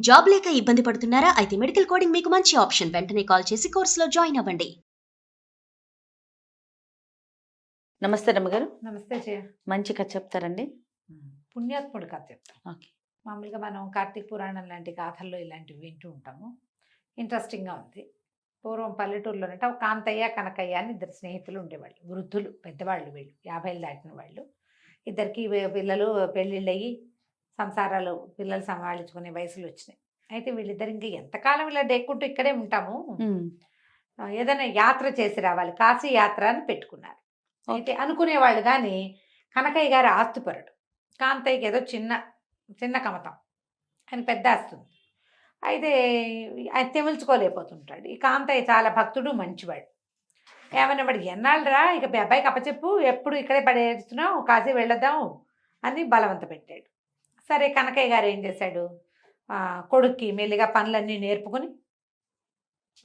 Job లేక ఇబ్బంది పడుతున్నారా? అయితే మెడికల్ కోడింగ్ మీకు మంచి ఆప్షన్. వెంటనే కాల్ చేసి కోర్సులో జాయిన్ అవ్వండి. నమస్తే రమ్మగారు. నమస్తే జయ. మంచి కథ చెప్తారండి. పుణ్యాత్ముడి కథ చెప్తాను. ఓకే. మామూలుగా మనం కార్తీక పురాణం లాంటి గాథల్లో ఇలాంటివి వింటూ ఉంటాము. ఇంట్రెస్టింగ్గా ఉంది. పూర్వం పల్లెటూరులోనంటే ఒక కాంతయ్య కనకయ్య అని ఇద్దరు స్నేహితులు ఉండేవాళ్ళు. వృద్ధులు, పెద్దవాళ్ళు, వీళ్ళు 50 దాటిన వాళ్ళు. ఇద్దరికి పిల్లలు పెళ్ళిళ్ళు అయ్యి సంసారాలు, పిల్లలు సంభాళించుకునే వయసులు వచ్చినాయి. అయితే వీళ్ళిద్దరు ఇంకా ఎంతకాలం ఇలా డేక్కుంటూ ఇక్కడే ఉంటాము, ఏదైనా యాత్ర చేసి రావాలి, కాశీ యాత్ర అని పెట్టుకున్నారు. అయితే అనుకునేవాళ్ళు కానీ కనకయ్య గారు ఆస్తిపరుడు, కాంతయ్యకి ఏదో చిన్న చిన్న కమతం, ఆయన పెద్ద ఆస్తుంది. అయితే ఆయన తెమిల్చుకోలేకపోతుంటాడు. ఈ కాంతయ్య చాలా భక్తుడు, మంచివాడు. ఏమన్నా వాడు ఎన్నాళ్ళరా ఇక అబ్బాయికి అప్పచెప్పు, ఎప్పుడు ఇక్కడే పడేస్తున్నావు, కాశీ వెళ్ళొద్దాం అని బలవంత పెట్టాడు. సరే కనకయ్య గారు ఏం చేశాడు, కొడుక్కి మెల్లిగా పనులన్నీ నేర్పుకుని,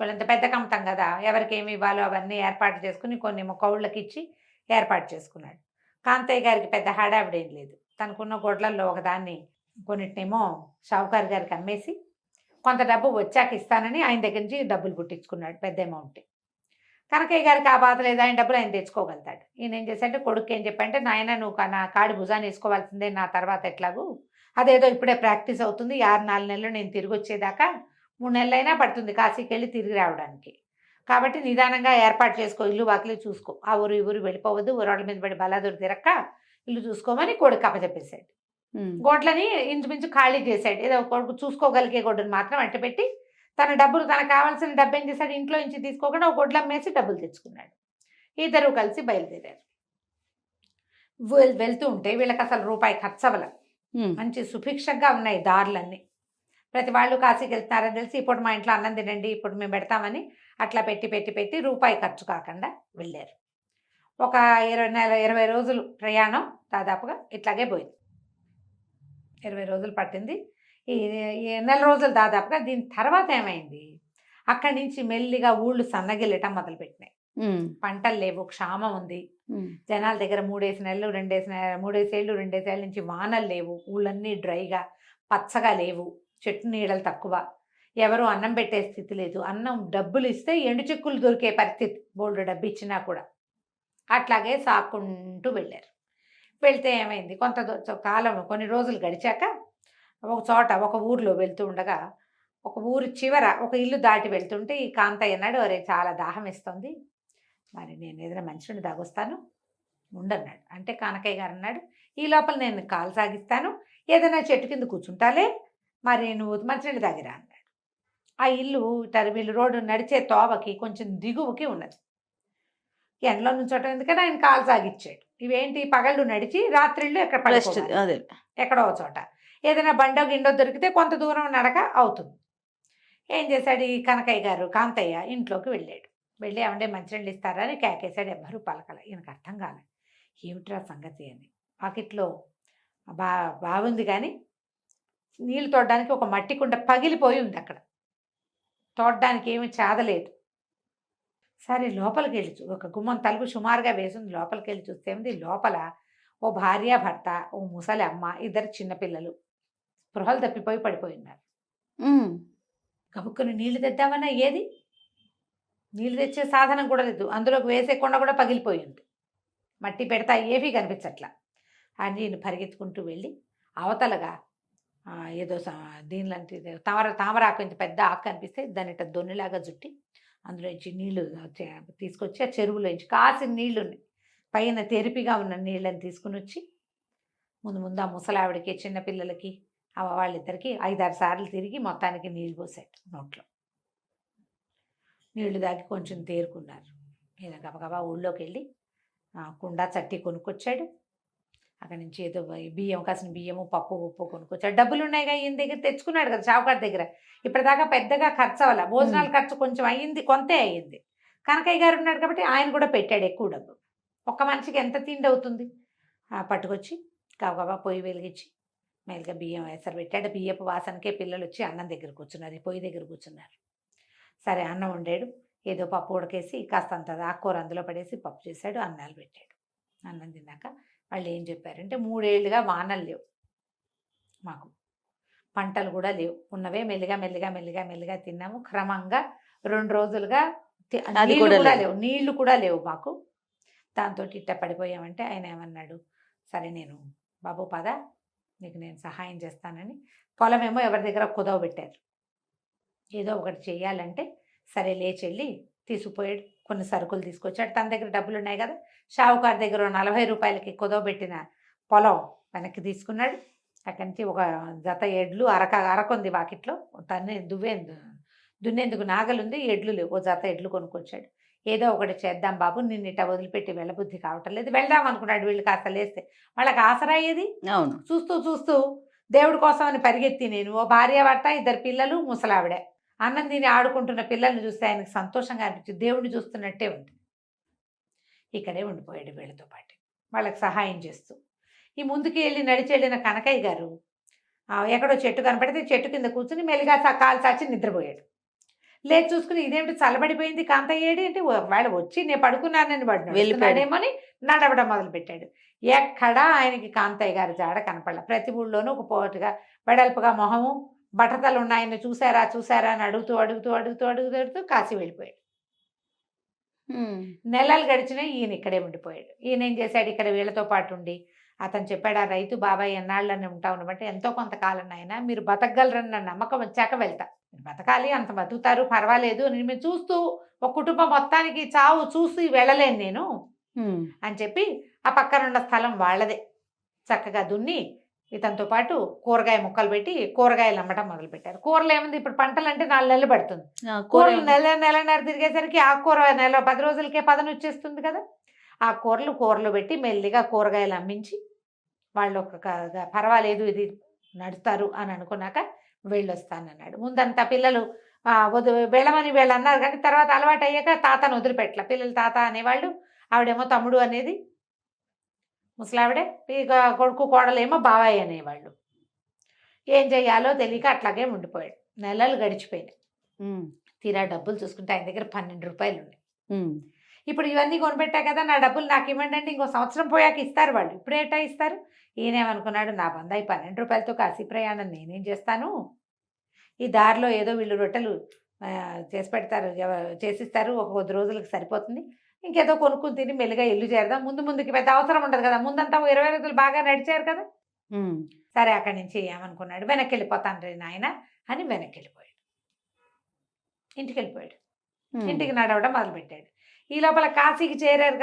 వాళ్ళంత పెద్ద కమతం కదా, ఎవరికి ఏమి ఇవ్వాలో అవన్నీ ఏర్పాటు చేసుకుని కొన్ని కౌళ్ళకి ఇచ్చి ఏర్పాటు చేసుకున్నాడు. కాంతయ్య గారికి పెద్ద హడావిడేం లేదు. తనకున్న గొడ్లల్లో ఒకదాన్ని కొన్నిటినేమో షావుకారు గారికి అమ్మేసి కొంత డబ్బు వచ్చాక ఇస్తానని ఆయన దగ్గర నుంచి డబ్బులు పుట్టించుకున్నాడు, పెద్ద అమౌంట్. కనకయ్య గారికి ఆ బాధ లేదు, ఆయన డబ్బులు ఆయన తెచ్చుకోగలుగుతాడు. ఈయన ఏం చేశాడంటే కొడుకు ఏం చెప్పంటే, నాయన నువ్వు నా కాడి భుజాన్ని వేసుకోవాల్సిందే నా తర్వాత ఎట్లాగూ, అదేదో ఇప్పుడే ప్రాక్టీస్ అవుతుంది, 6-4 నెలలు నేను తిరిగి వచ్చేదాకా 3 నెలలైనా పడుతుంది కాశీకి వెళ్ళి తిరిగి రావడానికి. కాబట్టి నిదానంగా ఏర్పాటు చేసుకో, ఇల్లు వాకిలి చూసుకో, ఆ ఊరు ఈ ఊరు వెళ్ళిపోవద్దు, ఊరోళ్ళ మీద పడి బలాదూరు తిరక్క ఇల్లు చూసుకోమని కొడుకు అప్పచెప్పేశాడు. గొడ్లని ఇంచుమించు ఖాళీ చేశాడు. ఏదో కొడుకు చూసుకోగలిగే గొడ్డును మాత్రం అట్టపెట్టి తన డబ్బులు, తనకు కావాల్సిన డబ్బు ఏం చేశాడు, ఇంట్లో నుంచి తీసుకోకుండా ఒక గొడ్లు అమ్మేసి డబ్బులు తెచ్చుకున్నాడు. ఇద్దరు కలిసి బయలుదేరారు. వెళ్తూ ఉంటే వీళ్ళకి అసలు రూపాయి ఖర్చు అవ్వల, మంచి సుభిక్షంగా ఉన్నాయి దారులన్నీ. ప్రతి వాళ్ళు కాశీకి వెళ్తున్నారని తెలిసి, ఇప్పుడు మా ఇంట్లో అన్నం తినండి, ఇప్పుడు మేము పెడతామని అట్లా పెట్టి పెట్టి పెట్టి రూపాయి ఖర్చు కాకుండా వెళ్ళారు. ఒక 20 రోజులు ప్రయాణం దాదాపుగా ఇట్లాగే పోయింది. 20 రోజులు పట్టింది. ఈ నెల రోజులు దాదాపుగా. దీని తర్వాత ఏమైంది, అక్కడి నుంచి మెల్లిగా ఊళ్ళు సన్నగిల్లటం మొదలుపెట్టినాయి. పంటలు లేవు, క్షామం ఉంది. జనాల దగ్గర 3 నెలలు 2 ఏళ్ళ నుంచి వానలు లేవు, ఊళ్ళన్నీ డ్రైగా పచ్చగా లేవు, చెట్టు నీడలు తక్కువ, ఎవరు అన్నం పెట్టే స్థితి లేదు. అన్నం డబ్బులు ఇస్తే ఎండు చెక్కులు దొరికే పరిస్థితి, బోల్డ్ డబ్బు ఇచ్చినా కూడా. అట్లాగే సాక్కుంటూ వెళ్ళారు. వెళ్తే ఏమైంది, కొంత కాలం కొన్ని రోజులు గడిచాక ఒక చోట ఒక ఊరిలో వెళ్తూ ఉండగా, ఒక ఊరి చివర ఒక ఇల్లు దాటి వెళ్తుంటే ఈ కాంతయ్య అన్నాడు, అరే చాలా దాహం ఇస్తుంది, మరి నేను ఏదైనా మంచిని దాగొస్తాను ఉండన్నాడు. అంటే కనకయ్య గారు అన్నాడు, ఈ లోపల నేను కాలు సాగిస్తాను, ఏదైనా చెట్టు కింద కూర్చుంటాలే, మరి నువ్వు మంచినీళ్ళు తాగిరా అన్నాడు. ఆ ఇల్లు వీళ్ళు రోడ్డు నడిచే తోవకి కొంచెం దిగువకి ఉన్నది. ఎండలో నుంచోటం ఎందుకని ఆయన కాలు సాగిచ్చాడు. ఇవేంటి, పగళ్ళు నడిచి రాత్రిళ్ళు ఎక్కడో చోట ఏదైనా బండో గిండో దొరికితే కొంత దూరం నడక అవుతుంది. ఏం చేశాడు ఈ కనకయ్య గారు, కాంతయ్య ఇంట్లోకి వెళ్ళాడు. వెళ్ళి ఏమంటే మంచినీళ్ళు ఇస్తారని కేకేశాడు. ఎవ్వరూ పలకల. ఈయనకు అర్థం కాలేదు, ఏమిట్రా సంగతి అని. పాకెట్లో బాగుంది కానీ నీళ్ళు తోడడానికి ఒక మట్టి కుండ పగిలిపోయి ఉంది అక్కడ, తోడడానికి ఏమి చాదలేదు. సరే లోపలికి వెళ్ళి ఒక గుమ్మం తలుపు సుమారుగా వేసింది, లోపలికి వెళ్ళి చూస్తే ఉంది, లోపల ఓ భార్య భర్త, ఓ ముసలి అమ్మ, 2 చిన్నపిల్లలు స్పృహలు తప్పిపోయి పడిపోయి ఉన్నారు. కబుక్కుని నీళ్లు తెద్దామన్నా ఏది, నీళ్ళు తెచ్చే సాధనం కూడా లేదు, అందులోకి వేసే కొండ కూడా పగిలిపోయింది, మట్టి పెడతా ఏవీ కనిపించట్లా. అని నేను పరిగెత్తుకుంటూ వెళ్ళి అవతలగా ఏదో దీనిలాంటి తామరాకు ఇంత పెద్ద ఆకు కనిపిస్తే దాన్ని ఇట్లా దొన్నిలాగా జుట్టి అందులోంచి నీళ్లు తీసుకొచ్చి ఆ చెరువులోంచి కాసిన నీళ్లు పైన తెరిపిగా ఉన్న నీళ్ళని తీసుకుని వచ్చి ముందు ఆ ముసలావిడికి, చిన్నపిల్లలకి, వాళ్ళిద్దరికి 5-6 సార్లు తిరిగి మొత్తానికి నీళ్ళు పోసాడు నోట్లో. నీళ్లు దాగి కొంచెం తేరుకున్నారు. ఈయన గబగబా ఊళ్ళోకి వెళ్ళి కుండ చట్టి కొనుక్కొచ్చాడు. అక్కడి నుంచి ఏదో బియ్యం, కాసిన బియ్యము, పప్పు, ఉప్పు కొనుక్కొచ్చాడు. డబ్బులు ఉన్నాయిగా ఈయన దగ్గర, తెచ్చుకున్నాడు కదా షావుకారు దగ్గర. ఇప్పటిదాకా పెద్దగా ఖర్చు అవ్వాల, భోజనాల ఖర్చు కొంచెం అయ్యింది, కొంతే అయ్యింది. కనకయ్య గారు ఉన్నాడు కాబట్టి ఆయన కూడా పెట్టాడు ఎక్కువ డబ్బు. ఒక్క మనిషికి ఎంత తిండి అవుతుంది, పట్టుకొచ్చి గబగబా పొయ్యి వెలిగించి మెల్లిగా బియ్యం వేసరి పెట్టాడు. బియ్యపు వాసనకే పిల్లలు వచ్చి అన్నం దగ్గర కూర్చున్నారు, పొయ్యి దగ్గర కూర్చున్నారు. సరే అన్నం వండాడు, ఏదో పప్పు ఉడకేసి కాస్తంత ఆకుకూర అందులో పడేసి పప్పు చేశాడు, అన్నాలు పెట్టాడు. అన్నం తిన్నాక వాళ్ళు ఏం చెప్పారంటే, 3 ఏళ్ళుగా వానలు లేవు మాకు, పంటలు కూడా లేవు. ఉన్నవే మెల్లిగా మెల్లిగా మెల్లిగా మెల్లిగా తిన్నాము. క్రమంగా 2 రోజులుగా అది నీళ్లు కూడా కూడా లేదు. లేవు, నీళ్లు కూడా లేవు మాకు. దాంతో ఇట్ట పడిపోయామంటే ఆయన ఏమన్నాడు, సరే నేను బాబు పద నీకు నేను సహాయం చేస్తానని పొలమేమో ఎవరి దగ్గర కుదవ పెట్టారు. ఏదో ఒకటి చెయ్యాలంటే సరే లేచెళ్ళి తీసుకుపోయాడు. కొన్ని సరుకులు తీసుకొచ్చాడు. తన దగ్గర డబ్బులు ఉన్నాయి కదా, షావుకారు దగ్గర 40 రూపాయలకి కుదవ పెట్టిన పొలం వెనక్కి తీసుకున్నాడు. అక్కడి నుంచి ఒక జత ఎడ్లు అరకుంది వాకిట్లో, తన్నే దున్నేందుకు నాగలుంది, ఎడ్లు లేవు. ఓ జత ఎడ్లు కొనుక్కొచ్చాడు. ఏదో ఒకటి చేద్దాం బాబు, నిన్ను ఇట్ట వదిలిపెట్టి వెళ్ళబుద్ధి కావటం లేదు. వెళ్దాం అనుకున్నాడు. వీళ్ళు కాస్త లేస్తే వాళ్ళకి ఆసరా అయ్యేది. అవును. చూస్తూ చూస్తూ దేవుడి కోసం అని పరిగెత్తి నేను, ఓ భార్య భర్త, 2 పిల్లలు, ముసలావిడ. అన్నం తిని ఆడుకుంటున్న పిల్లల్ని చూస్తే ఆయనకు సంతోషంగా అనిపించింది. దేవుడిని చూస్తున్నట్టే ఉంది. ఇక్కడే ఉండిపోయాడు వీళ్ళతో పాటు, వాళ్ళకి సహాయం చేస్తూ. ఈ ముందుకి నడిచి వెళ్ళిన కనకయ్య గారు ఎక్కడో చెట్టు కనపడితే చెట్టు కింద కూర్చుని మెల్లిగా కాలు చాచి నిద్రపోయాడు. లేచి చూసుకుని ఇదేమిటి చల్లబడిపోయింది, కాంతయ్య ఏడి అంటే వాళ్ళు వచ్చి నేను పడుకున్నానని వెళ్ళిపోయాడేమోని నడవడం మొదలుపెట్టాడు. ఎక్కడా ఆయనకి కాంతయ్య గారి జాడ కనపడలే. ప్రతి ఊళ్ళోనూ ఒక పోటుగా వెడల్పుగా మొహము, బట్టతలు ఉన్నాయని చూసారా చూసారా అని అడుగుతూ కాశీ వెళ్ళిపోయాడు. నెలలు గడిచినా ఈయన ఇక్కడే ఉండిపోయాడు. ఈయన ఏం చేశాడు, ఇక్కడ వీళ్ళతో పాటు ఉండి అతను చెప్పాడు, ఆ రైతు బాబాయ్ ఎన్నాళ్ళని ఉంటా ఉన్నబట్టి ఎంతో కొంతకాలం అయినా మీరు బతకగలరన్న నమ్మకం వచ్చాక వెళ్తా, బతకాలి, అంత బతుకుతారు, పర్వాలేదు, నేను చూస్తూ ఒక కుటుంబం మొత్తానికి చావు చూసి వెళ్ళలేను నేను అని చెప్పి ఆ పక్కనున్న స్థలం వాళ్ళదే చక్కగా దున్ని ఇతనితో పాటు కూరగాయ ముక్కలు పెట్టి కూరగాయలు అమ్మటం మొదలుపెట్టారు. కూరలు ఏముంది, ఇప్పుడు పంటలు అంటే 4 నెలలు పడుతుంది. కూరలు నెలన్నర తిరిగేసరికి ఆ కూర 10 రోజులకే పదన వచ్చేస్తుంది కదా. ఆ కూరలు పెట్టి మెల్లిగా కూరగాయలు అమ్మించి వాళ్ళు పర్వాలేదు ఇది నడుస్తారు అని అనుకున్నాక వెళ్ళొస్తానన్నాడు. ముందంతా పిల్లలు వెళ్ళమని వీళ్ళు అన్నారు, కానీ తర్వాత అలవాటు అయ్యాక తాతను వదిలిపెట్టలే. పిల్లలు తాత అనేవాళ్ళు, ఆవిడేమో తమ్ముడు అనేది, ముసలావిడే, ఇక కొడుకు కోడలేమో బాబాయ్ అనేవాళ్ళు. ఏం చెయ్యాలో తెలియక అట్లాగే ఉండిపోయాడు. నెలలు గడిచిపోయినాయి. తీరా డబ్బులు చూసుకుంటే ఆయన దగ్గర 12 రూపాయలు ఉన్నాయి. ఇప్పుడు ఇవన్నీ కొనిపెట్టా కదా, నా డబ్బులు నాకు ఇవ్వండి అంటే ఇంకో సంవత్సరం పోయాక ఇస్తారు వాళ్ళు, ఇప్పుడు ఏటా ఇస్తారు. ఈయనేమనుకున్నాడు, నా బందాయి 12 రూపాయలతో కాశీ ప్రయాణం నేనేం చేస్తాను, ఈ దారిలో ఏదో వీళ్ళు రొట్టెలు చేసి పెడతారు, చేసిస్తారు, ఒక 10 రోజులకు సరిపోతుంది, ఇంకేదో కొనుక్కుని తిని మెల్లిగా ఇల్లు చేరదాం, ముందుకి పెద్ద అవసరం ఉండదు కదా, ముందంతా 20 రోజులు బాగా నడిచారు కదా. సరే అక్కడి నుంచి ఏమనుకున్నాడు, వెనక్కి వెళ్ళిపోతాను రే నాయన అని వెనక్కి వెళ్ళిపోయాడు. ఇంటికి వెళ్ళిపోయాడు. ఇంటికి నడవడం మొదలుపెట్టాడు. ఈ లోపల కాశీకి చేరాడు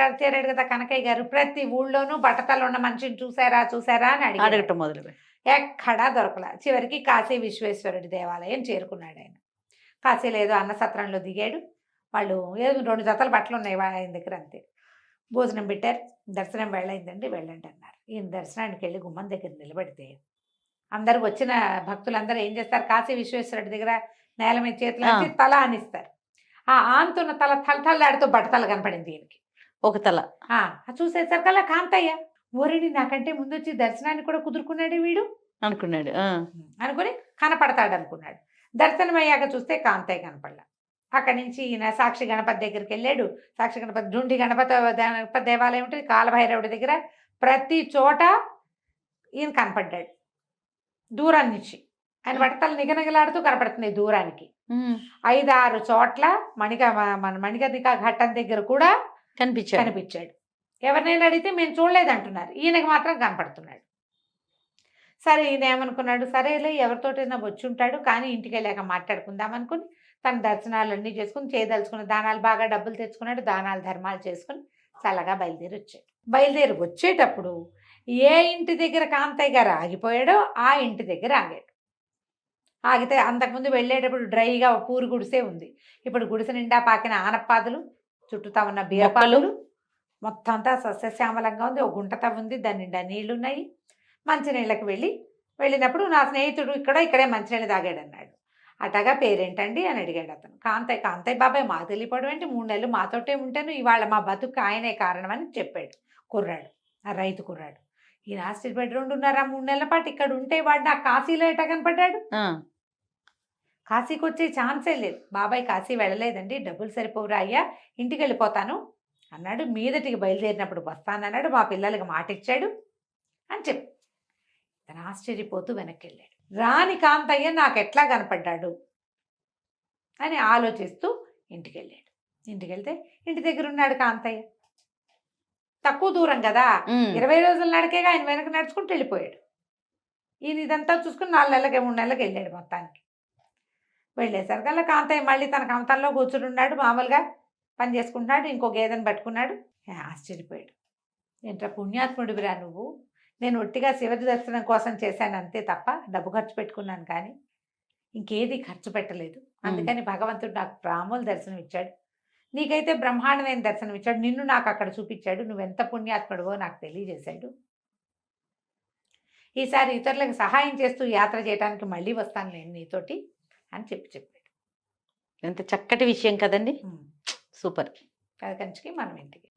కదా కనకయ్య గారు. ప్రతి ఊళ్ళోనూ బట్టతలు ఉన్న మనిషిని చూసారా అని అడగటం మొదలు. ఎక్కడా దొరకలా. చివరికి కాశీ విశ్వేశ్వరుడి దేవాలయం చేరుకున్నాడు ఆయన. కాశీలో ఏదో అన్నసత్రంలో దిగాడు. వాళ్ళు ఏదో 2 జతల బట్టలు ఉన్నాయి ఆయన దగ్గర, అంతే. భోజనం పెట్టారు. దర్శనం వెళ్ళైందండి, వెళ్ళండి అన్నారు. ఈయన దర్శనానికి వెళ్ళి గుమ్మం దగ్గర నిలబడితే అందరూ వచ్చిన భక్తులందరూ ఏం చేస్తారు, కాశీ విశ్వేశ్వరుడి దగ్గర నేల మీద చేతులు నుంచి తల ఆనిస్తారు. ఆ ఆంతున్న తల తలతల్లాడుతూ బట్టతల కనపడింది ఈయనకి, ఒక తల. చూసేసరికల్లా కాంతయ్య, ఓరిని నాకంటే ముందు వచ్చి దర్శనాన్ని కూడా కుదురుకున్నాడు వీడు అనుకున్నాడు. అనుకుని కనపడతాడు అనుకున్నాడు. దర్శనం అయ్యాక చూస్తే కాంతయ్య కనపడలా. అక్కడి నుంచి ఈయన సాక్షి గణపతి దగ్గరికి వెళ్ళాడు. సాక్షి గణపతి, జుండి గణపతి దేవాలయం ఉంటుంది, కాలభైరవుడి దగ్గర, ప్రతి చోట ఈయన కనపడ్డాడు. దూరం నుంచి ఆయన బట్టతలు నిగనగలాడుతూ కనపడుతున్నాయి దూరానికి. 5-6 చోట్ల మన మణికర్ణికా ఘట్టం దగ్గర కూడా కనిపించాడు. ఎవరినైనా అడిగితే మేము చూడలేదు అంటున్నారు, ఈయనకి మాత్రం కనపడుతున్నాడు. సరే ఈయన ఏమనుకున్నాడు, సరేలే ఎవరితోటైనా వచ్చి ఉంటాడు, కానీ ఇంటికి వెళ్ళాక మాట్లాడుకుందాం అనుకుని తన దర్శనాలన్నీ చేసుకుని చేయదలుచుకున్న దానాలు, బాగా డబ్బులు తెచ్చుకున్నాడు, దానాలు ధర్మాలు చేసుకుని చల్లగా బయలుదేరి వచ్చేటప్పుడు ఏ ఇంటి దగ్గర కాంతయ్య గారు ఆగిపోయాడో ఆ ఇంటి దగ్గర ఆగాడు. ఆగితే అంతకుముందు వెళ్ళేటప్పుడు డ్రైగా పూరి గుడిసే ఉంది. ఇప్పుడు గుడిసె నిండా పాకిన ఆనపాదులు, చుట్టూతా ఉన్న బీరపాలు, మొత్తం అంతా సస్యశ్యామలంగా ఉంది. ఒక గుంట తవ్వ ఉంది, దాని నిండా నీళ్లున్నాయి. మంచినీళ్ళకి వెళ్ళినప్పుడు నా స్నేహితుడు ఇక్కడే మంచినీళ్ళు తాగాడు అన్నాడు. అటగా పేరేంటండి అని అడిగాడు అతను. కాంతయ్య బాబాయ్, మాకు తెలియపోవడం ఏంటి, 3 నెలలు మాతోటే ఉంటాను, ఇవాళ మా బతుకు ఆయనే కారణం అని చెప్పాడు కుర్రాడు, ఆ రైతు కుర్రాడు. ఈయన ఆశ్చర్యపడి 2.5-3 నెలల పాటు ఇక్కడ ఉంటే వాడు నాకు కాశీలో ఎట కనపడ్డాడు, కాశీకి వచ్చే ఛాన్సే లేదు. బాబాయ్ కాశీ వెళ్ళలేదండి, డబ్బులు సరిపోవురా అయ్యా, ఇంటికి వెళ్ళిపోతాను అన్నాడు. మీదటికి బయలుదేరినప్పుడు వస్తానన్నాడు, మా పిల్లలకి మాట ఇచ్చాడు అని చెప్పి తను ఆశ్చర్యపోతూ వెనక్కి వెళ్ళాడు. రాని కాంతయ్య నాకు ఎట్లా కనపడ్డాడు అని ఆలోచిస్తూ ఇంటికి వెళ్ళాడు. ఇంటికి వెళ్తే ఇంటి దగ్గర ఉన్నాడు కాంతయ్య. తక్కువ దూరం కదా, 20 రోజుల నడికేగా ఆయన వెనక నడుచుకుంటూ వెళ్ళిపోయాడు. ఈయన ఇదంతా చూసుకుని 4 నెలలకి 3 నెలలకి వెళ్ళాడు మొత్తానికి. వెళ్ళేసరికల్లా కాంతయ్య మళ్ళీ తన కమతంలో కూర్చుని ఉన్నాడు, మామూలుగా పని చేసుకుంటున్నాడు. ఇంకో గేదెని పట్టుకున్నాడు. ఆశ్చర్యపోయాడు. ఏంట్రా పుణ్యాత్ముడివిరా నువ్వు, నేను ఒట్టిగా శివరి దర్శనం కోసం చేశాను అంతే తప్ప డబ్బు ఖర్చు పెట్టుకున్నాను కానీ ఇంకేది ఖర్చు పెట్టలేదు. అందుకని భగవంతుడు నాకు రాముల దర్శనం ఇచ్చాడు, నీకైతే బ్రహ్మాండమైన దర్శనం ఇచ్చాడు, నిన్ను నాకు అక్కడ చూపించాడు, నువ్వెంత పుణ్యాత్ముడివో నాకు తెలియజేశాడు. ఈసారి ఇతరులకు సహాయం చేస్తూ యాత్ర చేయడానికి మళ్ళీ వస్తాను నేను నీతోటి అని చెప్పాడు. ఎంత చక్కటి విషయం కదండి. సూపర్. అది కంచికి మనం ఇంటికి